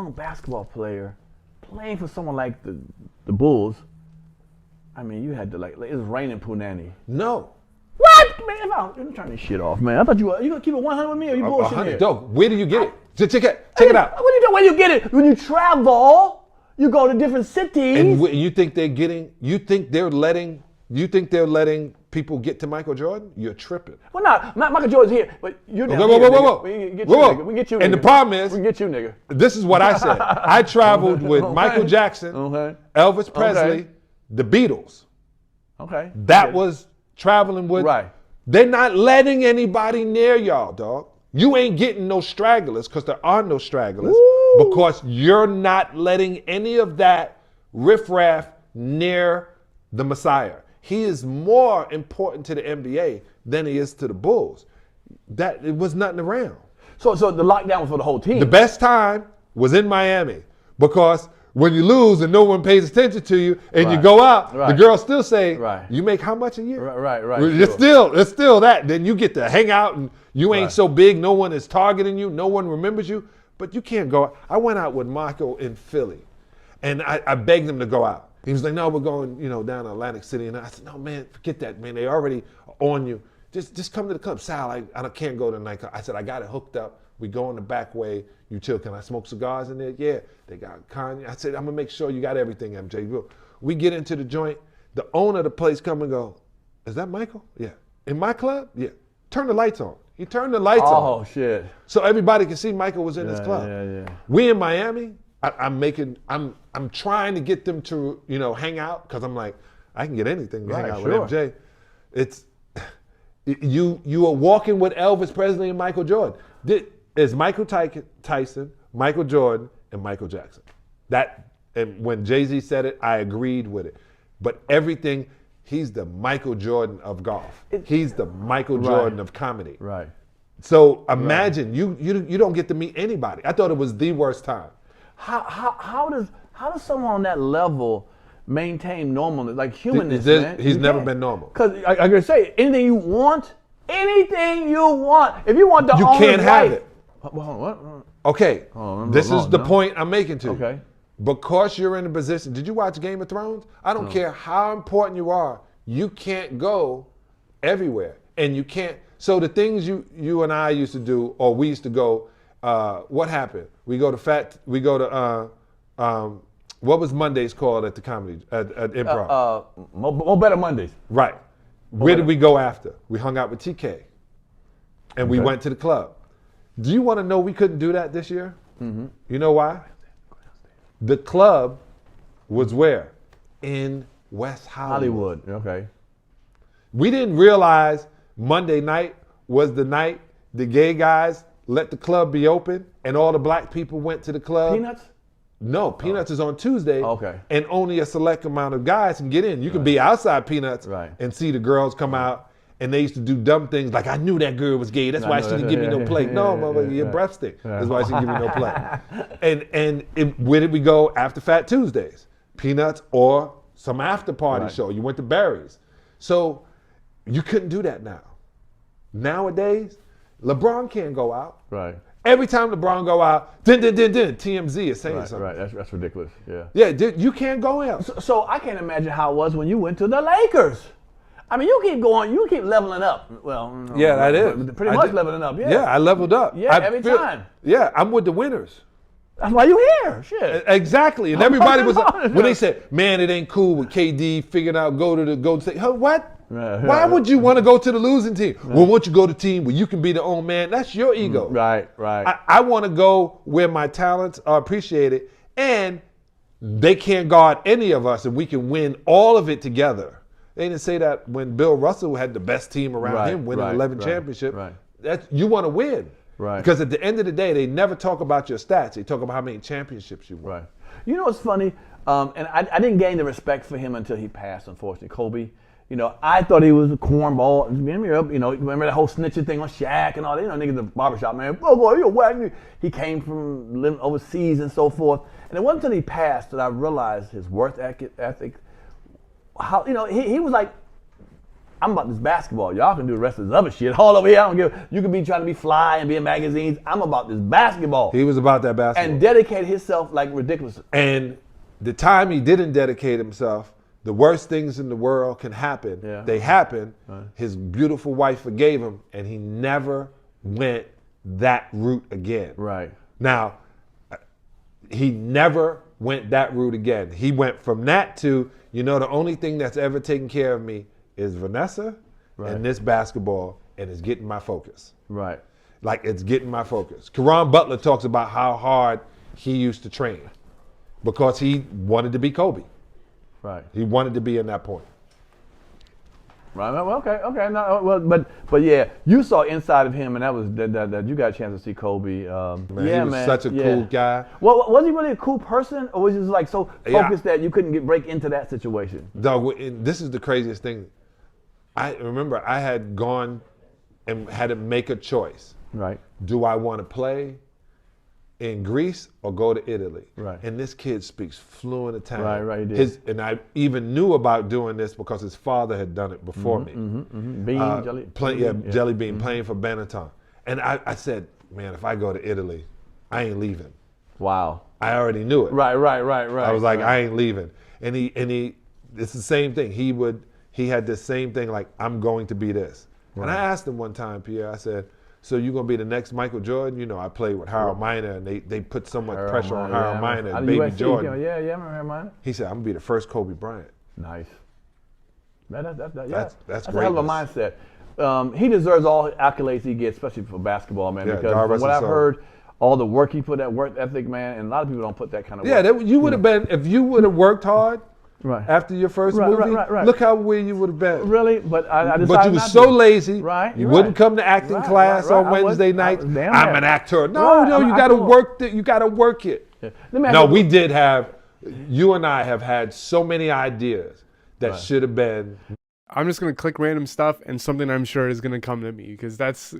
young basketball player playing for someone like the Bulls. I mean, you had to like it was raining Punani. No. What? Man, I'm turning this shit off, man. I thought you gonna keep it 100 with me or you bullshitting here? Dog, where do you get it? Check it out. What do you do when you get it? When you travel, you go to different cities. And you think they're letting people get to Michael Jordan? You're tripping. Well, not Michael Jordan's here, but you're down Okay, here. whoa. We can get you, nigga. We can get you, nigga. And the problem is, we can get you, nigga. This is what I said. I traveled with Michael Jackson, Elvis Presley, the Beatles. Okay. That was traveling with. Right. They're not letting anybody near y'all, dog. You ain't getting no stragglers because there are no stragglers. Woo. Because you're not letting any of that riffraff near the Messiah. He is more important to the NBA than he is to the Bulls. That it was nothing around. So the lockdown was for the whole team. The best time was in Miami because when you lose and no one pays attention to you and you go out, the girls still say, you make how much a year? Right. It's still that. Then you get to hang out and you ain't so big. No one is targeting you. No one remembers you. But you can't go out. I went out with Michael in Philly and I begged him to go out. He was like, no, we're going, down to Atlantic City. And I said, no, man, forget that, man. They already on you. Just come to the club. Sal, I can't go to the nightclub. I said, I got it hooked up. We go in the back way. You chill. Can I smoke cigars in there? Yeah. They got Kanye. I said, I'm going to make sure you got everything, MJ. We get into the joint. The owner of the place come and go, is that Michael? Yeah. In my club? Yeah. Turn the lights on. He turned the lights on. Oh, shit. So everybody can see Michael was in his club. Yeah. We in Miami. I'm trying to get them to, hang out because I'm like, I can get anything to hang out with MJ. It's you are walking with Elvis Presley and Michael Jordan. It's Michael Tyson, Michael Jordan, and Michael Jackson. And when Jay-Z said it, I agreed with it. But everything, he's the Michael Jordan of golf. He's the Michael Jordan of comedy. Right. So imagine you don't get to meet anybody. I thought it was the worst time. How does someone on that level maintain normalness, like humanness, man? He's never been normal. Because I gotta say, anything you want, if you want the you owner's can't have it. What? Okay, this is the point I'm making to you. Okay. Because you're in a position. Did you watch Game of Thrones? I don't care how important you are. You can't go everywhere, and you can't. So the things you and I used to do, or we used to go. What happened? We go to what was Mondays called at the comedy at Improv? Mo Better Mondays. Right. Where did we go after? We hung out with TK, and we went to the club. Do you want to know we couldn't do that this year? Mm-hmm. You know why? The club was where? In West Hollywood. Okay. We didn't realize Monday night was the night the gay guys let the club be open and all the black people went to the club. Peanuts? No, Peanuts is on Tuesday. Okay. And only a select amount of guys can get in. You can be outside Peanuts and see the girls come out. And they used to do dumb things like, I knew that girl was gay. That's why she didn't give me no play. No, motherfucker, your breath stink. That's why she didn't give me no play. Where did we go after Fat Tuesdays? Peanuts or some after party show. You went to Barry's. So you couldn't do that now. Nowadays, LeBron can't go out. Right. Every time LeBron go out, TMZ is saying something. Right, that's ridiculous. Yeah. Yeah, you can't go out. So I can't imagine how it was when you went to the Lakers. I mean, you keep going, you keep leveling up. Well, yeah, that is. Pretty much leveling up, yeah. Yeah, I leveled up. Yeah, every time. Yeah, I'm with the winners. That's why you here, shit. Exactly, and everybody was when they said, man, it ain't cool with KD figuring out go to the Golden State. What? Why would you want to go to the losing team? Well, once you go to a team where you can be the own man, that's your ego. Right. I want to go where my talents are appreciated, and they can't guard any of us, and we can win all of it together. They didn't say that when Bill Russell had the best team around him, winning 11 championships. Right. You want to win. Right. Because at the end of the day, they never talk about your stats. They talk about how many championships you won. Right. You know what's funny? And I didn't gain the respect for him until he passed, unfortunately. Kobe. I thought he was a cornball. Remember that whole snitching thing on Shaq and all that? Niggas in the barbershop, man. Oh, boy, you're whack. He came from living overseas and so forth. And it wasn't until he passed that I realized his work ethic. How he was like I'm about this basketball. Y'all can do the rest of this other shit all over here. I don't give. You can be trying to be fly and be in magazines. I'm about this basketball. He was about that basketball. And dedicated himself like ridiculous. And the time he didn't dedicate himself, the worst things in the world can happen. Yeah. They happen. His beautiful wife forgave him, and he never went that route again. Right. Now, he never went that route again. He went from that to, the only thing that's ever taken care of me is Vanessa and this basketball, and it's getting my focus. Right. Like, it's getting my focus. Karan Butler talks about how hard he used to train because he wanted to be Kobe. Right. He wanted to be in that point. Right. Well, okay. No, well, but yeah, you saw inside of him, and that was that you got a chance to see Kobe. Man, he was such a cool guy. Well, was he really a cool person, or was he just like so focused that you couldn't break into that situation? Doug, this is the craziest thing. I remember I had gone and had to make a choice. Right. Do I want to play in Greece or go to Italy? Right. And this kid speaks fluent Italian. Right, he did. And I even knew about doing this because his father had done it before me. Jelly Bean, playing for Benetton. And I said, man, if I go to Italy, I ain't leaving. Wow. I already knew it. Right. I was like, I ain't leaving. And he it's the same thing. He had this same thing, like, I'm going to be this. Right. And I asked him one time, Pierre, I said, so you gonna be the next Michael Jordan? I played with Harold Miner, and they put so much pressure on Harold Miner and Baby USC, Jordan. Yeah, I remember Harold Miner. He said, I'm gonna be the first Kobe Bryant. Nice. That's great. A hell of a mindset. He deserves all accolades he gets, especially for basketball, man. Yeah, because from what I've heard, all the work he put, that work ethic, man, and a lot of people don't put that kind of work. Yeah, you would have been, if you would have worked hard, right. After your first movie, look how where you would have been. Really? But I decided But you were so lazy. Right. You wouldn't come to acting class on Wednesday nights. I'm an actor. No, you got to work it. You got to work it. Yeah. No, we did have. You and I have had so many ideas that should have been. I'm just gonna click random stuff, and something I'm sure is gonna come to me because that's